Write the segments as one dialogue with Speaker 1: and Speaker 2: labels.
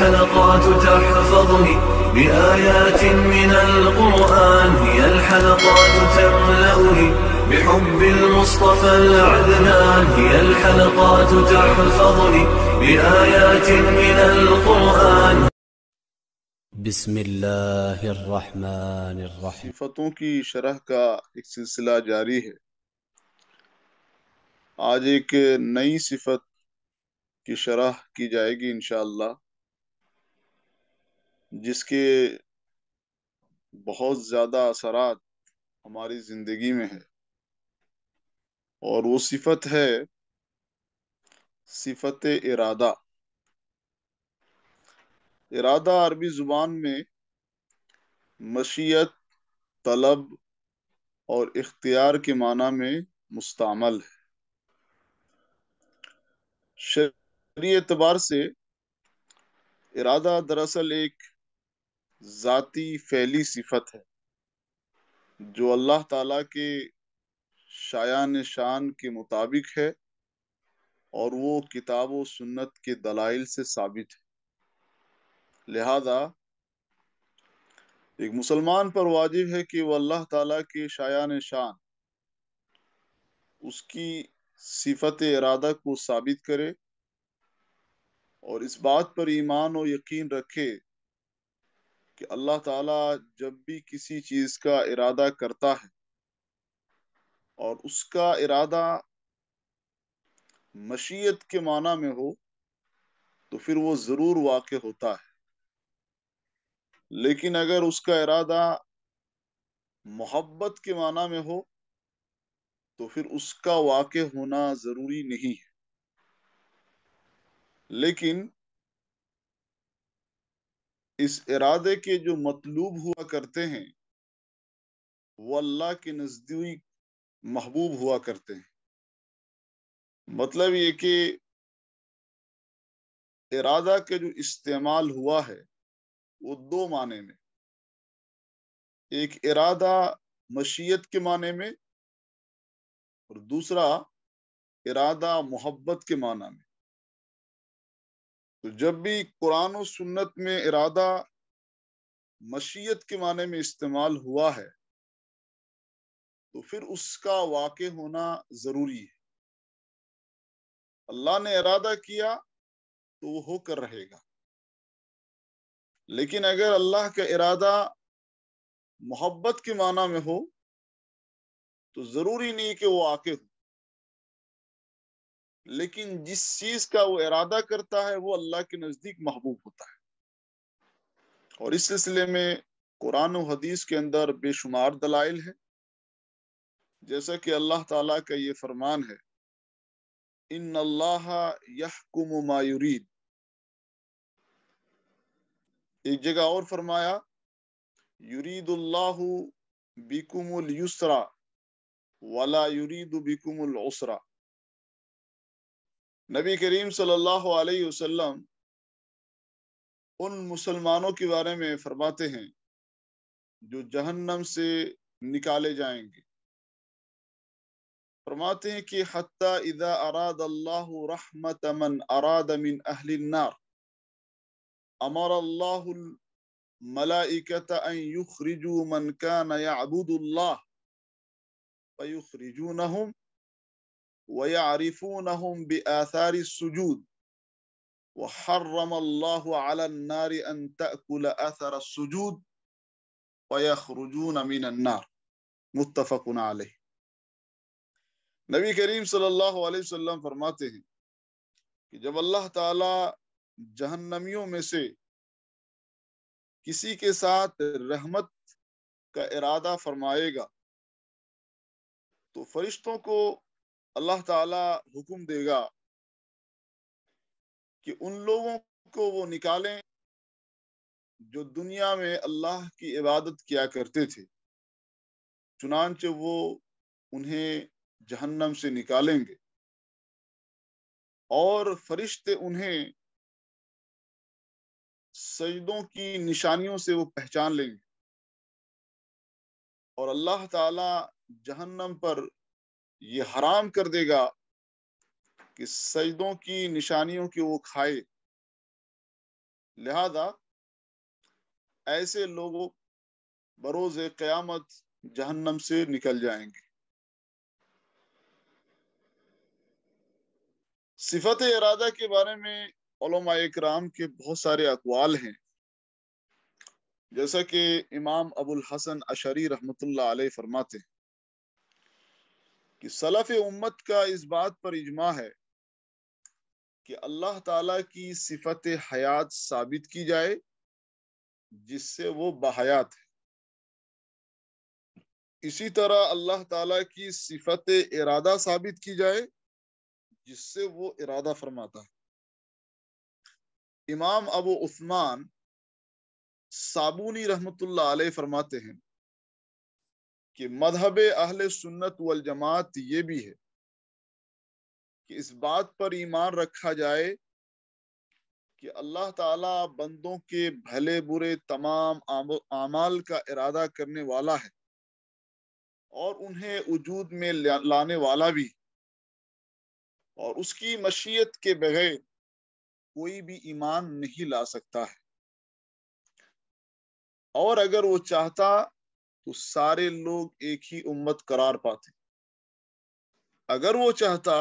Speaker 1: الحلقات تحفظني بآيات من القرآن، هي الحلقات تملأني بحب المصطفى العدنان، هي الحلقات تحفظني بآيات من القرآن.
Speaker 2: بسم اللہ الرحمن الرحیم۔
Speaker 3: صفتوں کی شرح کا ایک سلسلہ جاری ہے۔ آج ایک نئی صفت کی شرح کی جائے گی انشاءاللہ، جس کے بہت زیادہ اثرات ہماری زندگی میں ہے، اور وہ صفت ہے صفت ارادہ۔ ارادہ عربی زبان میں مشیت، طلب اور اختیار کے معنی میں مستعمل ہے۔ شرعی اعتبار سے ارادہ دراصل ایک ذاتی فعلی صفت ہے جو اللہ تعالیٰ کے شایان شان کے مطابق ہے، اور وہ کتاب و سنت کے دلائل سے ثابت ہے۔ لہذا ایک مسلمان پر واجب ہے کہ وہ اللہ تعالیٰ کے شایان شان، اس کی صفت ارادہ کو ثابت کرے، اور اس بات پر ایمان و یقین رکھے کہ اللہ تعالیٰ جب بھی کسی چیز کا ارادہ کرتا ہے اور اس کا ارادہ مشیت کے معنی میں ہو تو پھر وہ ضرور واقع ہوتا ہے، لیکن اگر اس کا ارادہ محبت کے معنی میں ہو تو پھر اس کا واقع ہونا ضروری نہیں ہے۔ لیکن اس ارادے کے جو مطلوب ہوا کرتے ہیں وہ اللہ کے نزدیک محبوب ہوا کرتے ہیں۔ مطلب یہ کہ ارادہ کے جو استعمال ہوا ہے وہ دو معنی میں، ایک ارادہ مشیت کے معنی میں اور دوسرا ارادہ محبت کے معنی میں۔ تو جب بھی قرآن و سنت میں ارادہ مشیت کے معنی میں استعمال ہوا ہے تو پھر اس کا واقع ہونا ضروری ہے۔ اللہ نے ارادہ کیا تو وہ ہو کر رہے گا، لیکن اگر اللہ کا ارادہ محبت کے معنی میں ہو تو ضروری نہیں کہ وہ واقع ہو، لیکن جس چیز کا وہ ارادہ کرتا ہے وہ اللہ کے نزدیک محبوب ہوتا ہے۔ اور اس سلسلے میں قرآن و حدیث کے اندر بے شمار دلائل ہیں، جیسا کہ اللہ تعالیٰ کا یہ فرمان ہے، ان اللہ یحکم ما یرید۔ ایک جگہ اور فرمایا، یرید اللہ بکم اليسر ولا یرید بکم العسر۔ نبی کریم صلی اللہ علیہ وسلم ان مسلمانوں کے بارے میں فرماتے ہیں جو جہنم سے نکالے جائیں گے۔ فرماتے ہیں کہ حتی اذا اراد اللہ رحمت من اراد من اہل النار امر اللہ الملائکۃ ان یخرجوا من کان یعبد اللہ فیخرجونہم ویعرفونہم بآثار السجود وحرم اللہ علی النار ان تأکل اثر السجود فیخرجون من النار، متفق علیہ۔ نبی کریم صلی اللہ علیہ وسلم فرماتے ہیں کہ جب اللہ تعالی جہنمیوں میں سے کسی کے ساتھ رحمت کا ارادہ فرمائے گا تو فرشتوں کو اللہ تعالی حکم دے گا کہ ان لوگوں کو وہ نکالیں جو دنیا میں اللہ کی عبادت کیا کرتے تھے، چنانچہ وہ انہیں جہنم سے نکالیں گے، اور فرشتے انہیں سجدوں کی نشانیوں سے وہ پہچان لیں گے، اور اللہ تعالی جہنم پر یہ حرام کر دے گا کہ سجدوں کی نشانیوں کی وہ کھائے، لہذا ایسے لوگوں بروز قیامت جہنم سے نکل جائیں گے۔ صفت ارادہ کے بارے میں علماء اکرام کے بہت سارے اقوال ہیں، جیسا کہ امام ابو الحسن اشعری رحمۃ اللہ علیہ فرماتے ہیں کہ سلف امت کا اس بات پر اجماع ہے کہ اللہ تعالی کی صفت حیات ثابت کی جائے جس سے وہ باحیات ہے، اسی طرح اللہ تعالی کی صفت ارادہ ثابت کی جائے جس سے وہ ارادہ فرماتا ہے۔ امام ابو عثمان صابونی رحمۃ اللہ علیہ فرماتے ہیں کہ مذہب اہل سنت والجماعت یہ بھی ہے کہ اس بات پر ایمان رکھا جائے کہ اللہ تعالی بندوں کے بھلے برے تمام اعمال کا ارادہ کرنے والا ہے اور انہیں وجود میں لانے والا بھی، اور اس کی مشیت کے بغیر کوئی بھی ایمان نہیں لا سکتا ہے، اور اگر وہ چاہتا تو سارے لوگ ایک ہی امت قرار پاتے، اگر وہ چاہتا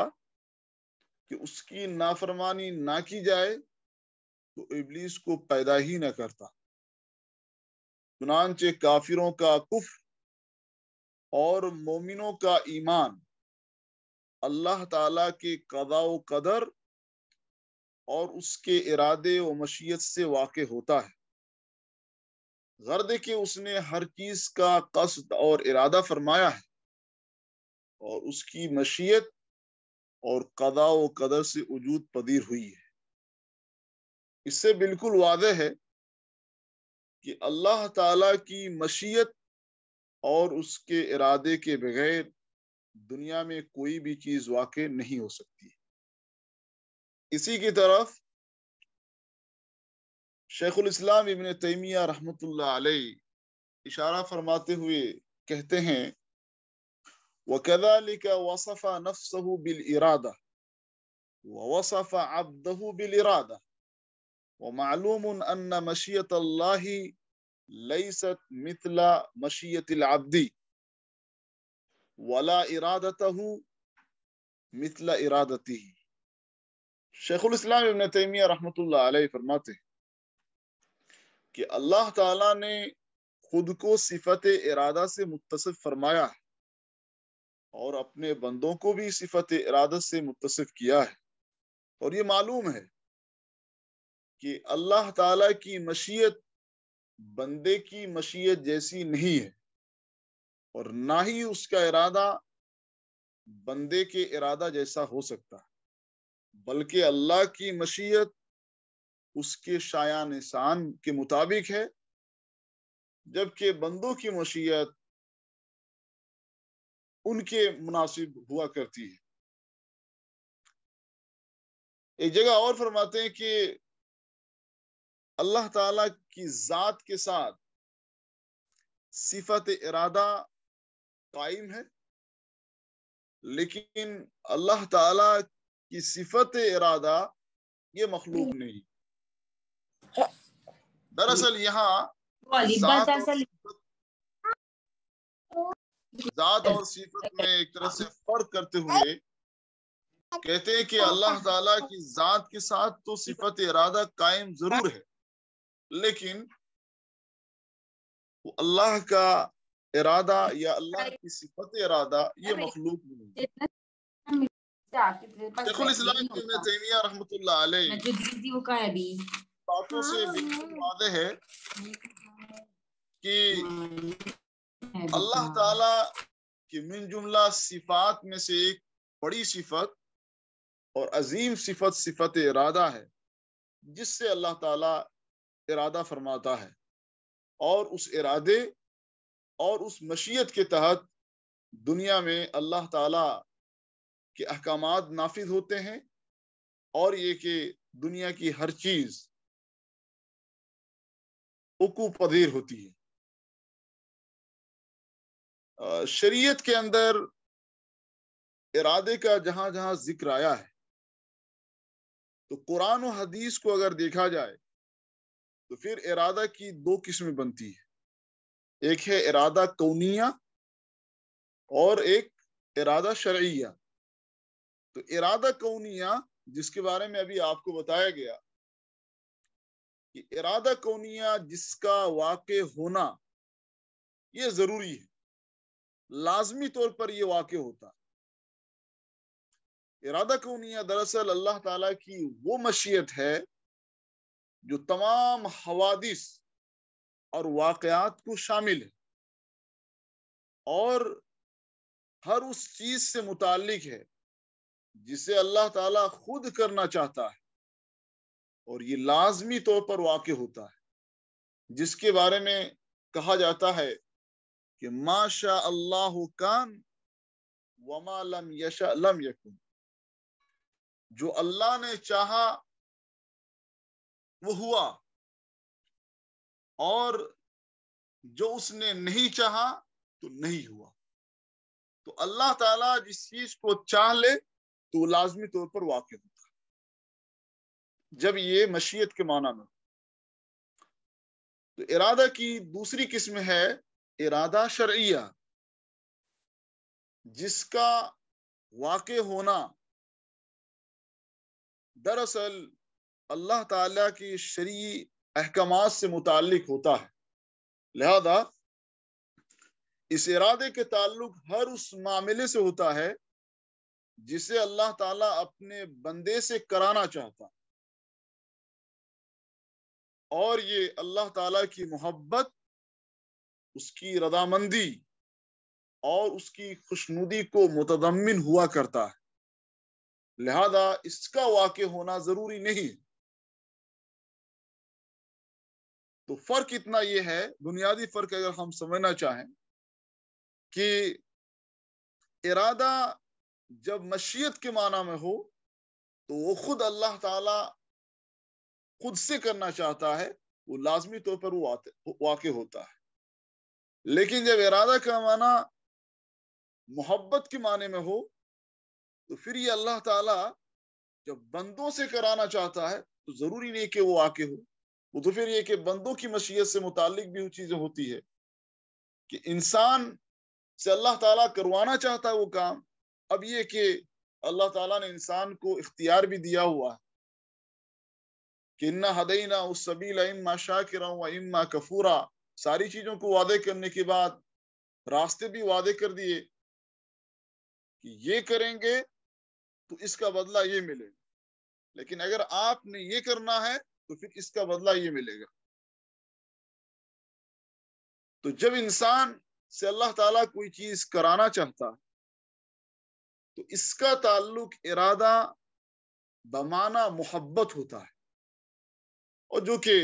Speaker 3: کہ اس کی نافرمانی نہ کی جائے تو ابلیس کو پیدا ہی نہ کرتا۔ چنانچہ کافروں کا کفر اور مومنوں کا ایمان اللہ تعالی کے قضاء و قدر اور اس کے ارادے و مشیت سے واقع ہوتا ہے، غرض کہ اس نے ہر چیز کا قصد اور ارادہ فرمایا ہے اور اس کی مشیت اور قضاء و قدر سے وجود پذیر ہوئی ہے۔ اس سے بالکل واضح ہے کہ اللہ تعالی کی مشیت اور اس کے ارادے کے بغیر دنیا میں کوئی بھی چیز واقع نہیں ہو سکتی۔ اسی کی طرف شیخ الاسلام ابن تیمیہ رحمۃ اللہ علیہ اشارہ فرماتے ہوئے کہتے ہیں وَكَذَلِكَ وَصَفَ نَفْسَهُ بِالْإِرَادَةِ وَوَصَفَ عَبْدَهُ بِالْإِرَادَةِ وَمَعْلُومٌ أَنَّ مَشِيَّةَ اللَّهِ لَيْسَتْ مِثْلَ مَشِيَّةِ الْعَبْدِ وَلَا إِرَادَتَهُ مِثْلَ إِرَادَتِهِ۔ شیخ الاسلام ابن تیمیہ رحمۃ اللہ علیہ فرماتے ہیں کہ اللہ تعالیٰ نے خود کو صفت ارادہ سے متصف فرمایا ہے اور اپنے بندوں کو بھی صفت ارادہ سے متصف کیا ہے، اور یہ معلوم ہے کہ اللہ تعالیٰ کی مشیت بندے کی مشیت جیسی نہیں ہے، اور نہ ہی اس کا ارادہ بندے کے ارادہ جیسا ہو سکتا ہے، بلکہ اللہ کی مشیت اس کے شایان شان کے مطابق ہے، جبکہ بندوں کی مشیت ان کے مناسب ہوا کرتی ہے۔ ایک جگہ اور فرماتے ہیں کہ اللہ تعالی کی ذات کے ساتھ صفت ارادہ قائم ہے، لیکن اللہ تعالی کی صفت ارادہ یہ مخلوق نہیں۔ دراصل یہاں ذات اور صفت میں ایک طرح سے فرق کرتے ہوئے کہتے ہیں کہ اللہ تعالیٰ کی ذات کے ساتھ تو صفت ارادہ قائم ضرور ہے، لیکن وہ اللہ کا ارادہ یا اللہ کی صفت ارادہ یہ مخلوق نہیں۔ شیخ الاسلام ابن تیمیہ رحمۃ اللہ علیہ باتوں سے بالکل واضح ہے کہ اللہ تعالی کی من جملہ صفات میں سے ایک بڑی صفت اور عظیم صفت صفت ارادہ ہے، جس سے اللہ تعالی ارادہ فرماتا ہے، اور اس ارادے اور اس مشیت کے تحت دنیا میں اللہ تعالی کے احکامات نافذ ہوتے ہیں، اور یہ کہ دنیا کی ہر چیز وقوع پذیر ہوتی ہے۔ شریعت کے اندر ارادے کا جہاں جہاں ذکر آیا ہے تو قرآن و حدیث کو اگر دیکھا جائے تو پھر ارادہ کی دو قسمیں بنتی ہے، ایک ہے ارادہ کونیہ اور ایک ارادہ شرعیہ۔ تو ارادہ کونیہ جس کے بارے میں ابھی آپ کو بتایا گیا کہ ارادہ کونیہ جس کا واقع ہونا یہ ضروری ہے، لازمی طور پر یہ واقع ہوتا ہے۔ ارادہ کونیہ دراصل اللہ تعالیٰ کی وہ مشیت ہے جو تمام حوادث اور واقعات کو شامل ہے اور ہر اس چیز سے متعلق ہے جسے اللہ تعالیٰ خود کرنا چاہتا ہے، اور یہ لازمی طور پر واقع ہوتا ہے، جس کے بارے میں کہا جاتا ہے کہ ما شاء اللہ کان وما لم یشاء لم یکن، جو اللہ نے چاہا وہ ہوا اور جو اس نے نہیں چاہا تو نہیں ہوا۔ تو اللہ تعالیٰ جس چیز کو چاہ لے تو وہ لازمی طور پر واقع ہوتا ہے، جب یہ مشیت کے معنی میں۔ تو ارادہ کی دوسری قسم ہے ارادہ شرعیہ، جس کا واقع ہونا دراصل اللہ تعالیٰ کی شرعی احکامات سے متعلق ہوتا ہے، لہذا اس ارادے کے تعلق ہر اس معاملے سے ہوتا ہے جسے اللہ تعالیٰ اپنے بندے سے کرانا چاہتا، اور یہ اللہ تعالیٰ کی محبت، اس کی رضامندی اور اس کی خوشنودی کو متضمن ہوا کرتا ہے، لہذا اس کا واقع ہونا ضروری نہیں۔ تو فرق اتنا یہ ہے، بنیادی فرق اگر ہم سمجھنا چاہیں، کہ ارادہ جب مشیت کے معنی میں ہو تو وہ خود اللہ تعالی خود سے کرنا چاہتا ہے، وہ لازمی طور پر وہ واقع ہوتا ہے۔ لیکن جب ارادہ کا معنی محبت کے معنی میں ہو تو پھر یہ اللہ تعالی جب بندوں سے کرانا چاہتا ہے تو ضروری نہیں کہ وہ واقع ہو، وہ تو پھر یہ کہ بندوں کی مشیت سے متعلق بھی وہ چیزیں ہوتی ہے کہ انسان سے اللہ تعالیٰ کروانا چاہتا ہے وہ کام۔ اب یہ کہ اللہ تعالیٰ نے انسان کو اختیار بھی دیا ہوا ہے کہ اِنَّا هَدَيْنَاهُ السَّبِيلَ إِمَّا شَاكِرًا وَإِمَّا كَفُورًا، ساری چیزوں کو وعدے کرنے کے بعد راستے بھی وعدے کر دیے کہ یہ کریں گے تو اس کا بدلہ یہ ملے گا، لیکن اگر آپ نے یہ کرنا ہے تو پھر اس کا بدلہ یہ ملے گا۔ تو جب انسان سے اللہ تعالیٰ کوئی چیز کرانا چاہتا تو اس کا تعلق ارادہ بمعنی محبت ہوتا ہے، اور جو کہ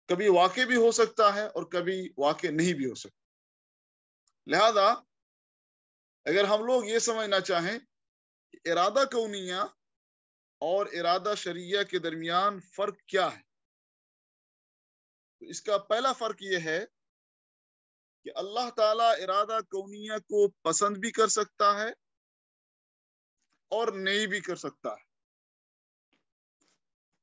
Speaker 3: کبھی واقع بھی ہو سکتا ہے اور کبھی واقع نہیں بھی ہو سکتا۔ لہذا اگر ہم لوگ یہ سمجھنا چاہیں کہ ارادہ کونیہ اور ارادہ شرعیہ کے درمیان فرق کیا ہے، تو اس کا پہلا فرق یہ ہے کہ اللہ تعالیٰ ارادہ کونیہ کو پسند بھی کر سکتا ہے اور نہیں بھی کر سکتا ہے،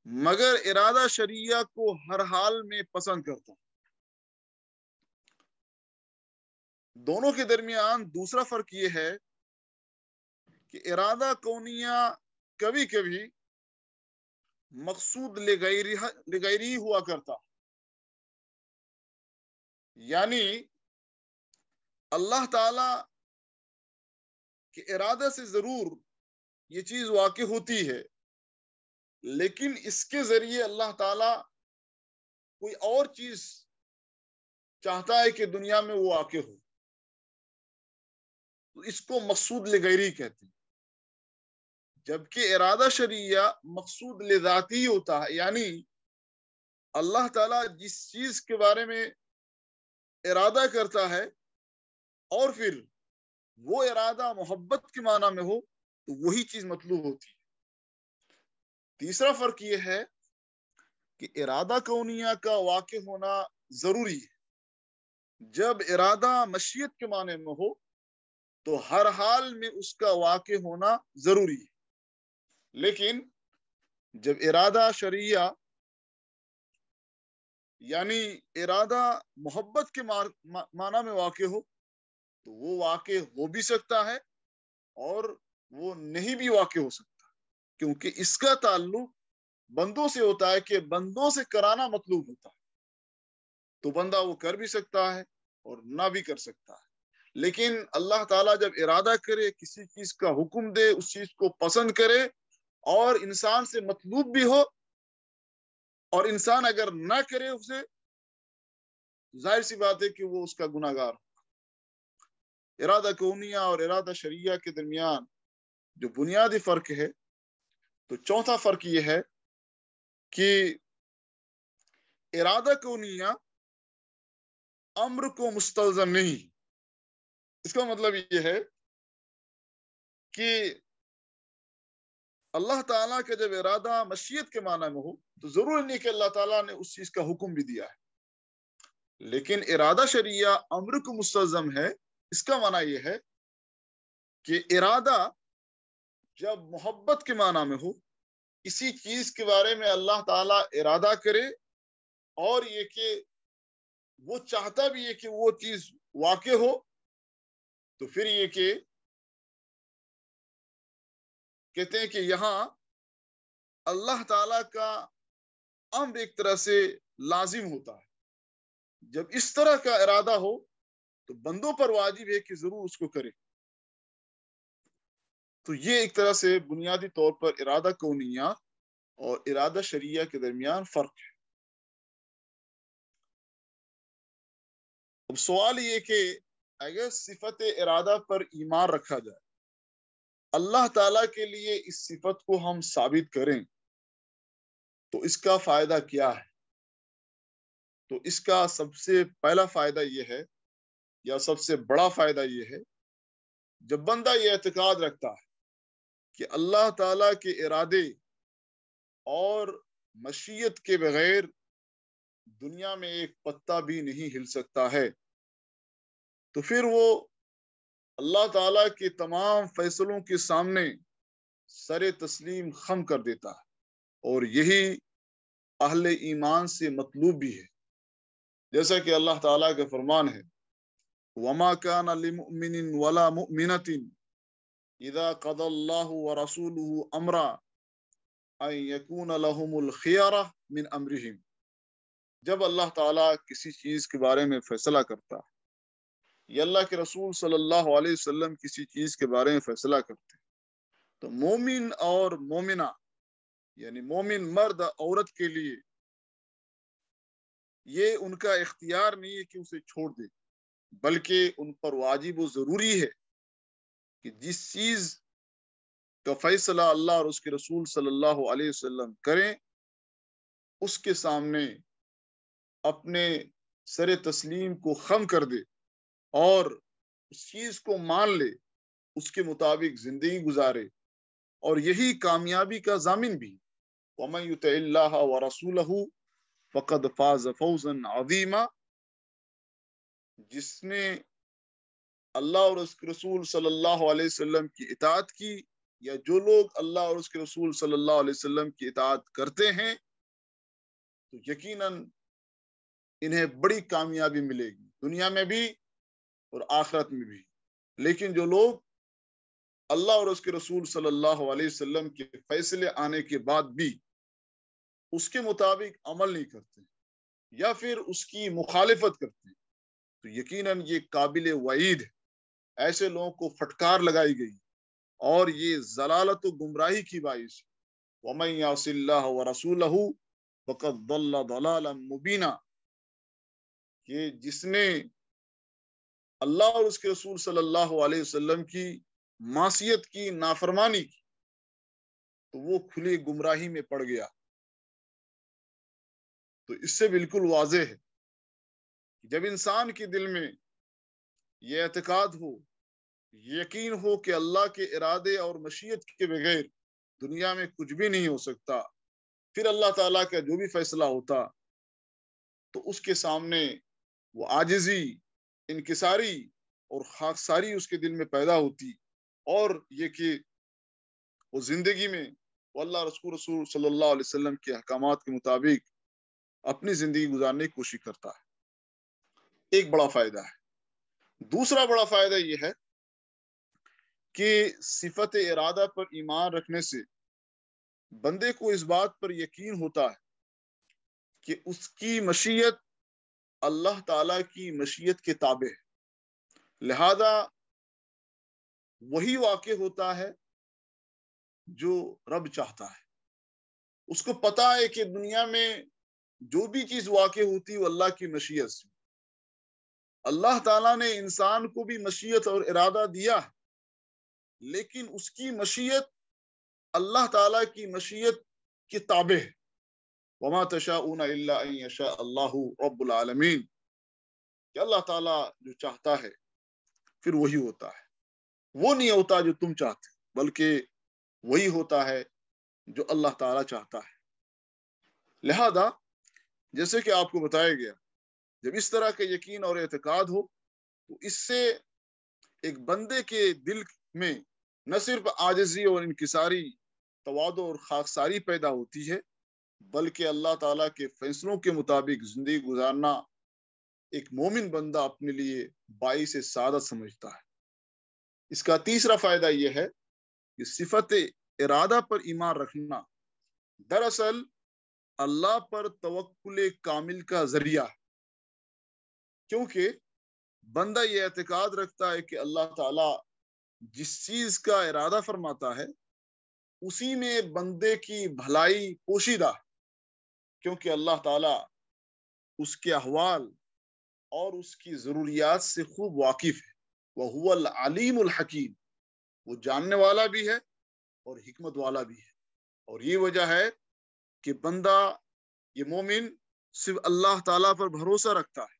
Speaker 3: مگر ارادہ شرعیہ کو ہر حال میں پسند کرتا ہے۔ دونوں کے درمیان دوسرا فرق یہ ہے کہ ارادہ کونیہ کبھی کبھی مقصود لغیری ہوا کرتا، یعنی اللہ تعالی کے ارادہ سے ضرور یہ چیز واقع ہوتی ہے، لیکن اس کے ذریعے اللہ تعالی کوئی اور چیز چاہتا ہے کہ دنیا میں وہ واقع ہو، تو اس کو مقصود لغیری کہتے ہیں۔ جبکہ ارادہ شرعیہ مقصود لذاتی ہوتا ہے، یعنی اللہ تعالیٰ جس چیز کے بارے میں ارادہ کرتا ہے اور پھر وہ ارادہ محبت کے معنی میں ہو تو وہی چیز مطلوب ہوتی ہے۔ تیسرا فرق یہ ہے کہ ارادہ کونیہ کا واقع ہونا ضروری ہے، جب ارادہ مشیت کے معنی میں ہو تو ہر حال میں اس کا واقع ہونا ضروری ہے، لیکن جب ارادہ شرعیہ یعنی ارادہ محبت کے معنی میں واقع ہو تو وہ واقع ہو بھی سکتا ہے اور وہ نہیں بھی واقع ہو سکتا، کیونکہ اس کا تعلق بندوں سے ہوتا ہے کہ بندوں سے کرانا مطلوب ہوتا ہے، تو بندہ وہ کر بھی سکتا ہے اور نہ بھی کر سکتا ہے۔ لیکن اللہ تعالیٰ جب ارادہ کرے، کسی چیز کا حکم دے، اس چیز کو پسند کرے اور انسان سے مطلوب بھی ہو، اور انسان اگر نہ کرے اسے، ظاہر سی بات ہے کہ وہ اس کا گناہ گار ہو۔ ارادہ کونیہ اور ارادہ شرعیہ کے درمیان جو بنیادی فرق ہے، تو چوتھا فرق یہ ہے کہ ارادہ کونیہ امر کو مستلزم نہیں۔ اس کا مطلب یہ ہے کہ اللہ تعالیٰ کا جب ارادہ مشیت کے معنی میں ہو تو ضرور نہیں کہ اللہ تعالیٰ نے اس چیز کا حکم بھی دیا ہے، لیکن ارادہ شرعیہ امر کو مستلزم ہے۔ اس کا معنی یہ ہے کہ ارادہ جب محبت کے معنی میں ہو، کسی چیز کے بارے میں اللہ تعالیٰ ارادہ کرے اور یہ کہ وہ چاہتا بھی ہے کہ وہ چیز واقع ہو، تو پھر یہ کہ کہتے ہیں کہ یہاں اللہ تعالیٰ کا امر ایک طرح سے لازم ہوتا ہے۔ جب اس طرح کا ارادہ ہو تو بندوں پر واجب ہے کہ ضرور اس کو کرے۔ تو یہ ایک طرح سے بنیادی طور پر ارادہ کونیہ اور ارادہ شرعیہ کے درمیان فرق ہے۔ اب سوال یہ کہ اگر صفت ارادہ پر ایمان رکھا جائے، اللہ تعالیٰ کے لیے اس صفت کو ہم ثابت کریں، تو اس کا فائدہ کیا ہے؟ تو اس کا سب سے پہلا فائدہ یہ ہے، یا سب سے بڑا فائدہ یہ ہے، جب بندہ یہ اعتقاد رکھتا ہے کہ اللہ تعالیٰ کے ارادے اور مشیت کے بغیر دنیا میں ایک پتا بھی نہیں ہل سکتا ہے، تو پھر وہ اللہ تعالیٰ کے تمام فیصلوں کے سامنے سر تسلیم خم کر دیتا ہے، اور یہی اہل ایمان سے مطلوب بھی ہے۔ جیسا کہ اللہ تعالیٰ کا فرمان ہے، وَمَا كَانَ لِمُؤْمِنٍ وَلَا مُؤْمِنَةٍ إِذَا قَضَى اللَّهُ وَرَسُولُهُ أَمْرًا أَن يَكُونَ لَهُمُ الْخِيَرَةُ مِنْ أَمْرِهِمْ۔ جب اللہ تعالیٰ کسی چیز کے بارے میں فیصلہ کرتا ہے، یا اللہ کے رسول صلی اللہ علیہ وسلم کسی چیز کے بارے میں فیصلہ کرتے ہیں، تو مومن اور مومنہ یعنی مومن مرد عورت کے لیے یہ ان کا اختیار نہیں ہے کہ اسے چھوڑ دے، بلکہ ان پر واجب و ضروری ہے کہ جس چیز کا فیصلہ اللہ اور اس کے رسول صلی اللہ علیہ وسلم کریں، اس کے سامنے اپنے سر تسلیم کو خم کر دے اور اس چیز کو مان لے، اس کے مطابق زندگی گزارے، اور یہی کامیابی کا ضامن بھی۔ وَمَن يُطِعِ اللَّهَ وَرَسُولَهُ فَقَدْ فَازَ فَوْزًا عَظِيمًا۔ جس نے اللہ اور اس کے رسول صلی اللہ علیہ وسلم کی اطاعت کی، یا جو لوگ اللہ اور اس کے رسول صلی اللہ علیہ وسلم کی اطاعت کرتے ہیں، تو یقیناً انہیں بڑی کامیابی ملے گی، دنیا میں بھی اور آخرت میں بھی۔ لیکن جو لوگ اللہ اور اس کے رسول صلی اللہ علیہ وسلم کے فیصلے آنے کے بعد بھی اس کے مطابق عمل نہیں کرتے یا پھر اس کی مخالفت کرتے ہیں، تو یقیناً یہ قابل وعید ہے۔ ایسے لوگوں کو پھٹکار لگائی گئی، اور یہ ضلالت و گمراہی کی باعث ہے۔ وَمَن يَعْصِ اللَّهَ وَرَسُولَهُ فَقَدْ ضَلَّ ضَلَالًا مُبِينًا، کہ جس نے اللہ اور اس کے رسول صلی اللہ علیہ وسلم کی معصیت کی، نافرمانی کی، تو وہ کھلی گمراہی میں پڑ گیا۔ تو اس سے بالکل واضح ہے کہ جب انسان کے دل میں یہ اعتقاد ہو، یقین ہو کہ اللہ کے ارادے اور مشیت کے بغیر دنیا میں کچھ بھی نہیں ہو سکتا، پھر اللہ تعالیٰ کا جو بھی فیصلہ ہوتا تو اس کے سامنے وہ عاجزی، انکساری اور خاکساری اس کے دل میں پیدا ہوتی، اور یہ کہ وہ زندگی میں وہ اللہ رسول صلی اللہ علیہ وسلم کے احکامات کے مطابق اپنی زندگی گزارنے کی کوشش کرتا ہے، ایک بڑا فائدہ ہے۔ دوسرا بڑا فائدہ یہ ہے کہ صفت ارادہ پر ایمان رکھنے سے بندے کو اس بات پر یقین ہوتا ہے کہ اس کی مشیت اللہ تعالی کی مشیت کے تابع ہے، لہذا وہی واقع ہوتا ہے جو رب چاہتا ہے۔ اس کو پتا ہے کہ دنیا میں جو بھی چیز واقع ہوتی ہے وہ اللہ کی مشیت سے۔ اللہ تعالیٰ نے انسان کو بھی مشیت اور ارادہ دیا ہے، لیکن اس کی مشیت اللہ تعالیٰ کی مشیت کے تابع ہے۔ وما تشاءون الا ان یشاء اللہ رب العالمین، کہ اللہ تعالیٰ جو چاہتا ہے پھر وہی ہوتا ہے، وہ نہیں ہوتا جو تم چاہتے، بلکہ وہی ہوتا ہے جو اللہ تعالیٰ چاہتا ہے۔ لہذا جیسے کہ آپ کو بتایا گیا، جب اس طرح کا یقین اور اعتقاد ہو تو اس سے ایک بندے کے دل میں نہ صرف عاجزی اور انکساری، تواضع اور خاکساری پیدا ہوتی ہے، بلکہ اللہ تعالیٰ کے فیصلوں کے مطابق زندگی گزارنا ایک مومن بندہ اپنے لیے باعث سعادت سمجھتا ہے۔ اس کا تیسرا فائدہ یہ ہے کہ صفت ارادہ پر ایمان رکھنا دراصل اللہ پر توکل کامل کا ذریعہ ہے، کیونکہ بندہ یہ اعتقاد رکھتا ہے کہ اللہ تعالیٰ جس چیز کا ارادہ فرماتا ہے اسی میں بندے کی بھلائی پوشیدہ ہے، کیونکہ اللہ تعالیٰ اس کے احوال اور اس کی ضروریات سے خوب واقف ہے۔ وَهُوَ الْعَلِيمُ الْحَكِيمُ، وہ جاننے والا بھی ہے اور حکمت والا بھی ہے۔ اور یہ وجہ ہے کہ بندہ، یہ مومن، صرف اللہ تعالیٰ پر بھروسہ رکھتا ہے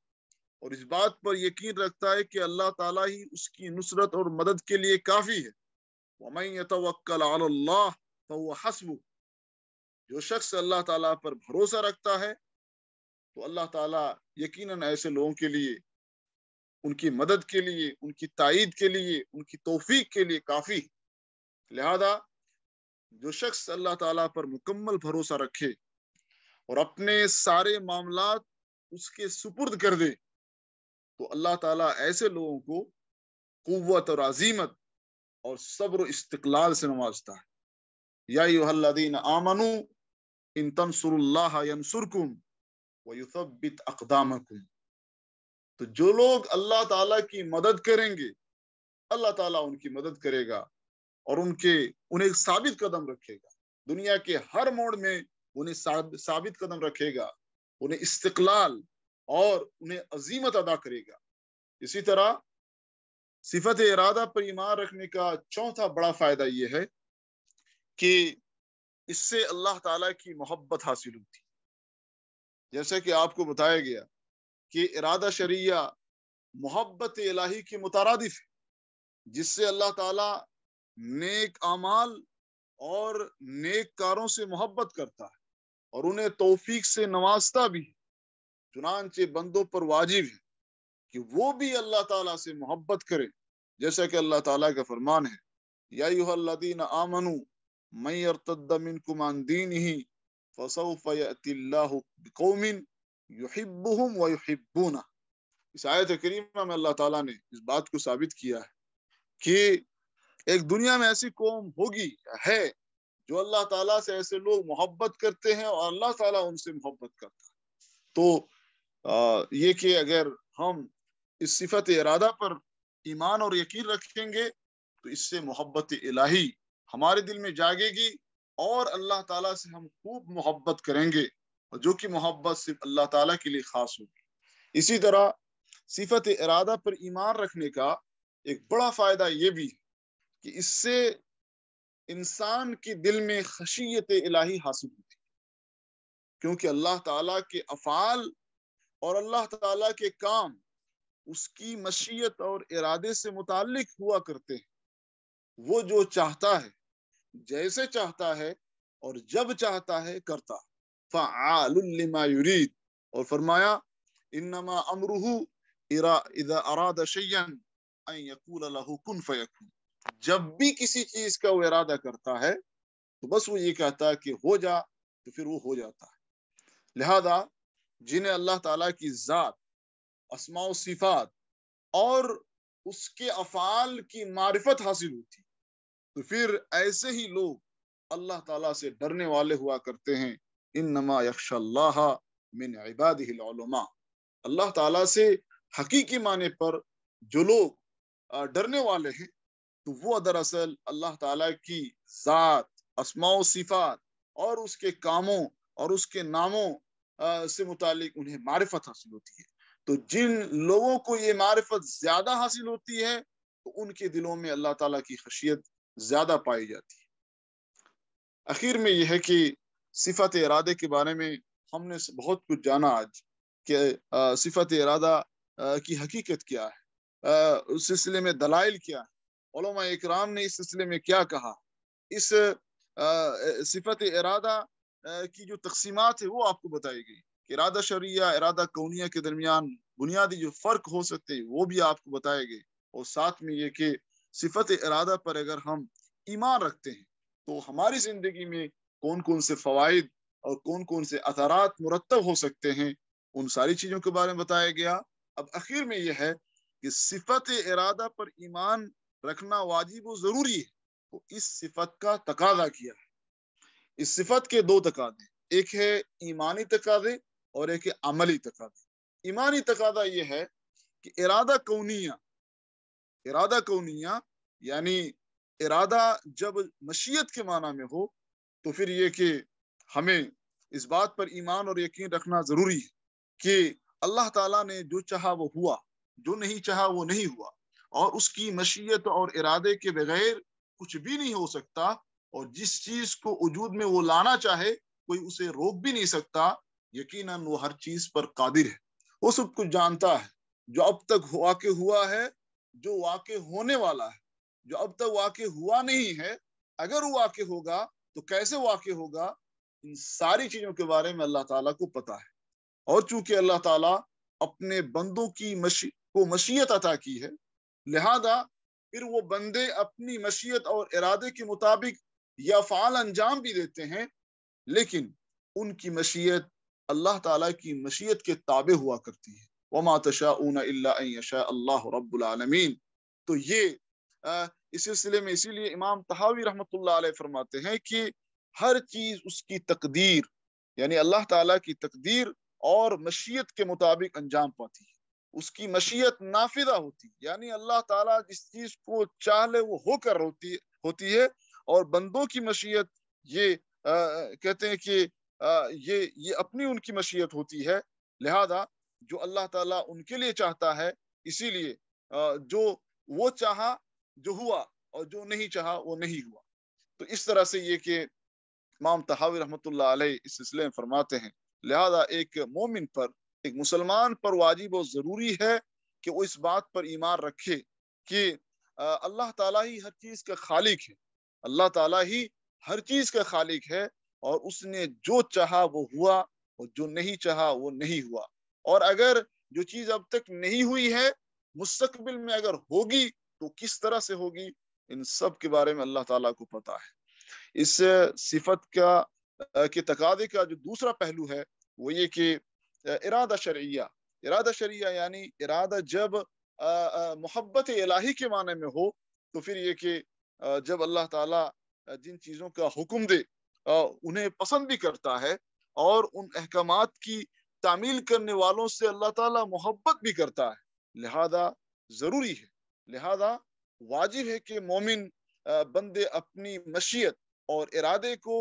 Speaker 3: اور اس بات پر یقین رکھتا ہے کہ اللہ تعالیٰ ہی اس کی نصرت اور مدد کے لیے کافی ہے۔ وَمَن يَتَوَكَّلْ عَلَى اللَّهِ فَهُوَ حَسْبُهُ، جو شخص اللہ تعالیٰ پر بھروسہ رکھتا ہے تو اللہ تعالیٰ یقیناً ایسے لوگوں کے لیے، ان کی مدد کے لیے، ان کی تائید کے لیے، ان کی توفیق کے لیے کافی ہے۔ لہذا جو شخص اللہ تعالیٰ پر مکمل بھروسہ رکھے اور اپنے سارے معاملات اس کے سپرد کر دے تو اللہ تعالیٰ ایسے لوگوں کو قوت اور عزیمت اور صبر و استقلال سے نوازتا ہے۔ یا ایھا الذین آمنوا ان تنصروا اللہ ینصرکم ویثبت اقدامکم، تو جو لوگ اللہ تعالیٰ کی مدد کریں گے اللہ تعالیٰ ان کی مدد کرے گا اور انہیں ثابت قدم رکھے گا، دنیا کے ہر موڑ میں انہیں ثابت قدم رکھے گا، انہیں استقلال اور انہیں عظیمت ادا کرے گا۔ اسی طرح صفت ارادہ پر ایمان رکھنے کا چوتھا بڑا فائدہ یہ ہے کہ اس سے اللہ تعالیٰ کی محبت حاصل ہوتی، جیسے کہ آپ کو بتایا گیا کہ ارادہ شرعیہ محبت الہی کی مترادف ہے، جس سے اللہ تعالیٰ نیک اعمال اور نیک کاروں سے محبت کرتا ہے اور انہیں توفیق سے نوازتا بھی ہے۔ چنانچہ بندوں پر واجب ہے کہ وہ بھی اللہ تعالیٰ سے محبت کرے، جیسا کہ اللہ تعالیٰ کا فرمان ہے، یا ایھا الذین آمنوا من یرتد منکم عن دینہ فسوف یأتی اللہ بقوم یحبہم ویحبونہ۔ اس آیت کریمہ میں اللہ تعالیٰ نے اس بات کو ثابت کیا ہے کہ ایک دنیا میں ایسی قوم ہوگی، ہے، جو اللہ تعالیٰ سے ایسے لوگ محبت کرتے ہیں اور اللہ تعالیٰ ان سے محبت کرتا ہے۔ تو یہ کہ اگر ہم اس صفت ارادہ پر ایمان اور یقین رکھیں گے تو اس سے محبت الہی ہمارے دل میں جاگے گی اور اللہ تعالیٰ سے ہم خوب محبت کریں گے، اور جو کہ محبت صرف اللہ تعالیٰ کے لیے خاص ہوگی۔ اسی طرح صفت ارادہ پر ایمان رکھنے کا ایک بڑا فائدہ یہ بھی ہے کہ اس سے انسان کے دل میں خشیت الہی حاصل ہوتی ہے، کیونکہ اللہ تعالیٰ کے افعال اور اللہ تعالیٰ کے کام اس کی مشیت اور ارادے سے متعلق ہوا کرتے ہیں۔ وہ جو چاہتا ہے، جیسے چاہتا ہے اور جب چاہتا ہے کرتا، فعال لما یرید، اور فرمایا انما امرہ اذا اراد شیئا ان یقول له کن فیکون، جب بھی کسی چیز کا وہ ارادہ کرتا ہے تو بس وہ یہ کہتا ہے کہ ہو جا، تو پھر وہ ہو جاتا ہے۔ لہذا جنہیں اللہ تعالیٰ کی ذات، اسماء و صفات اور اس کے افعال کی معرفت حاصل ہوتی، تو پھر ایسے ہی لوگ اللہ تعالیٰ سے ڈرنے والے ہوا کرتے ہیں۔ انما یخشى اللہ من عبادہ العلماء، اللہ تعالیٰ سے حقیقی معنی پر جو لوگ ڈرنے والے ہیں، تو وہ دراصل اللہ تعالیٰ کی ذات، اسماء و صفات اور اس کے کاموں اور اس کے ناموں سے متعلق انہیں معرفت حاصل ہوتی ہے۔ تو جن لوگوں کو یہ معرفت زیادہ حاصل ہوتی ہے تو ان کے دلوں میں اللہ تعالیٰ کی خشیت زیادہ پائی جاتی ہے۔ اخیر میں یہ ہے کہ صفت ارادے کے بارے میں ہم نے بہت کچھ جانا آج، کہ صفت ارادہ کی حقیقت کیا ہے، اس سلسلے میں دلائل کیا ہے، علماء اکرام نے اس سلسلے میں کیا کہا، اس صفت ارادہ کی جو تقسیمات ہے وہ آپ کو بتائی گئی، کہ ارادہ شرعیہ، ارادہ کونیہ کے درمیان بنیادی جو فرق ہو سکتے ہیں وہ بھی آپ کو بتائے گئے، اور ساتھ میں یہ کہ صفت ارادہ پر اگر ہم ایمان رکھتے ہیں تو ہماری زندگی میں کون کون سے فوائد اور کون کون سے اثرات مرتب ہو سکتے ہیں، ان ساری چیزوں کے بارے میں بتایا گیا۔ اب اخیر میں یہ ہے کہ صفت ارادہ پر ایمان رکھنا واجب و ضروری ہے، تو اس صفت کا تقاضا کیا ہے۔ اس صفت کے دو تقاضے، ایک ہے ایمانی تقاضے اور ایک ہے عملی تقاضے۔ ایمانی تقاضا یہ ہے کہ ارادہ کونیہ یعنی ارادہ جب مشیت کے معنی میں ہو تو پھر یہ کہ ہمیں اس بات پر ایمان اور یقین رکھنا ضروری ہے کہ اللہ تعالیٰ نے جو چاہا وہ ہوا، جو نہیں چاہا وہ نہیں ہوا، اور اس کی مشیت اور ارادے کے بغیر کچھ بھی نہیں ہو سکتا، اور جس چیز کو وجود میں وہ لانا چاہے کوئی اسے روک بھی نہیں سکتا۔ یقیناً وہ ہر چیز پر قادر ہے، وہ سب کچھ جانتا ہے، جو اب تک واقع ہوا ہے، جو واقع ہونے والا ہے، جو اب تک واقع ہوا نہیں ہے، اگر وہ واقع ہوگا تو کیسے واقع ہوگا، ان ساری چیزوں کے بارے میں اللہ تعالیٰ کو پتا ہے۔ اور چونکہ اللہ تعالیٰ اپنے بندوں کی مشیت عطا کی ہے، لہذا پھر وہ بندے اپنی مشیت اور ارادے کے مطابق یہ افعال انجام بھی دیتے ہیں، لیکن ان کی مشیت اللہ تعالیٰ کی مشیت کے تابع ہوا کرتی ہے۔ وَمَا تَشَاءُونَ إِلَّا أَن يَشَاءَ اللَّهُ رَبُّ الْعَالَمِينَ۔ تو یہ اس سلسلے میں اسی لیے امام طحاوی رحمۃ اللہ علیہ فرماتے ہیں کہ ہر چیز اس کی تقدیر یعنی اللہ تعالیٰ کی تقدیر اور مشیت کے مطابق انجام پاتی ہے۔ اس کی مشیت نافذہ ہوتی یعنی اللہ تعالیٰ جس چیز کو چاہ لے وہ ہو کر ہوتی ہے، اور بندوں کی مشیت یہ کہتے ہیں کہ یہ اپنی ان کی مشیت ہوتی ہے، لہذا جو اللہ تعالیٰ ان کے لیے چاہتا ہے، اسی لیے جو وہ چاہا جو ہوا اور جو نہیں چاہا وہ نہیں ہوا۔ تو اس طرح سے یہ کہ امام طحاوی رحمۃ اللہ علیہ اس سلسلے میں فرماتے ہیں، لہذا ایک مومن پر، ایک مسلمان پر واجب و ضروری ہے کہ وہ اس بات پر ایمان رکھے کہ اللہ تعالیٰ ہی ہر چیز کا خالق ہے، اللہ تعالیٰ ہی ہر چیز کا خالق ہے، اور اس نے جو چاہا وہ ہوا اور جو نہیں چاہا وہ نہیں ہوا، اور اگر جو چیز اب تک نہیں ہوئی ہے مستقبل میں اگر ہوگی تو کس طرح سے ہوگی، ان سب کے بارے میں اللہ تعالیٰ کو پتا ہے۔ اس صفت کے تقاضے کا جو دوسرا پہلو ہے وہ یہ کہ ارادہ شرعیہ یعنی ارادہ جب محبت الہی کے معنی میں ہو، تو پھر یہ کہ جب اللہ تعالیٰ جن چیزوں کا حکم دے انہیں پسند بھی کرتا ہے، اور ان احکامات کی تعمیل کرنے والوں سے اللہ تعالیٰ محبت بھی کرتا ہے، لہذا ضروری ہے، لہذا واجب ہے کہ مومن بندے اپنی مشیت اور ارادے کو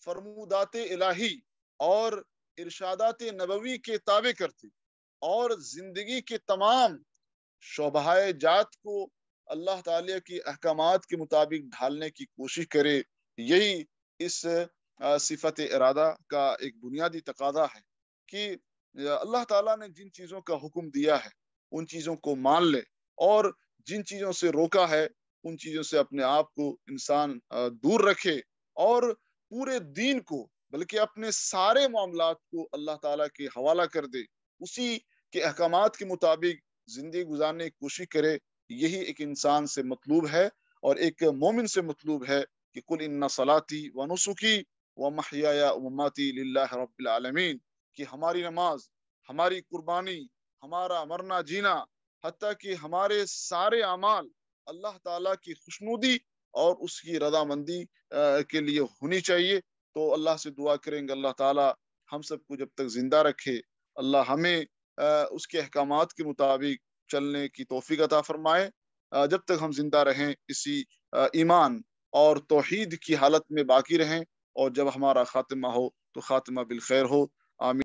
Speaker 3: فرمودات الہی اور ارشادات نبوی کے تابع کرتے، اور زندگی کے تمام شعبہ جات کو اللہ تعالیٰ کی احکامات کے مطابق ڈھالنے کی کوشش کرے۔ یہی اس صفت ارادہ کا ایک بنیادی تقاضا ہے کہ اللہ تعالیٰ نے جن چیزوں کا حکم دیا ہے ان چیزوں کو مان لے، اور جن چیزوں سے روکا ہے ان چیزوں سے اپنے آپ کو انسان دور رکھے، اور پورے دین کو بلکہ اپنے سارے معاملات کو اللہ تعالیٰ کے حوالہ کر دے، اسی کے احکامات کے مطابق زندگی گزارنے کی کوشش کرے۔ یہی ایک انسان سے مطلوب ہے اور ایک مومن سے مطلوب ہے کہ قل ان صلاتی و نسکی و محیایا و مماتی للہ رب العالمین، کہ ہماری نماز، ہماری قربانی، ہمارا مرنا جینا، حتیٰ کہ ہمارے سارے اعمال اللہ تعالیٰ کی خوشنودی اور اس کی رضامندی کے لیے ہونی چاہیے۔ تو اللہ سے دعا کریں گے اللہ تعالیٰ ہم سب کو جب تک زندہ رکھے، اللہ ہمیں اس کے احکامات کے مطابق چلنے کی توفیق عطا فرمائے۔ جب تک ہم زندہ رہیں اسی ایمان اور توحید کی حالت میں باقی رہیں، اور جب ہمارا خاتمہ ہو تو خاتمہ بالخیر ہو۔ آمین۔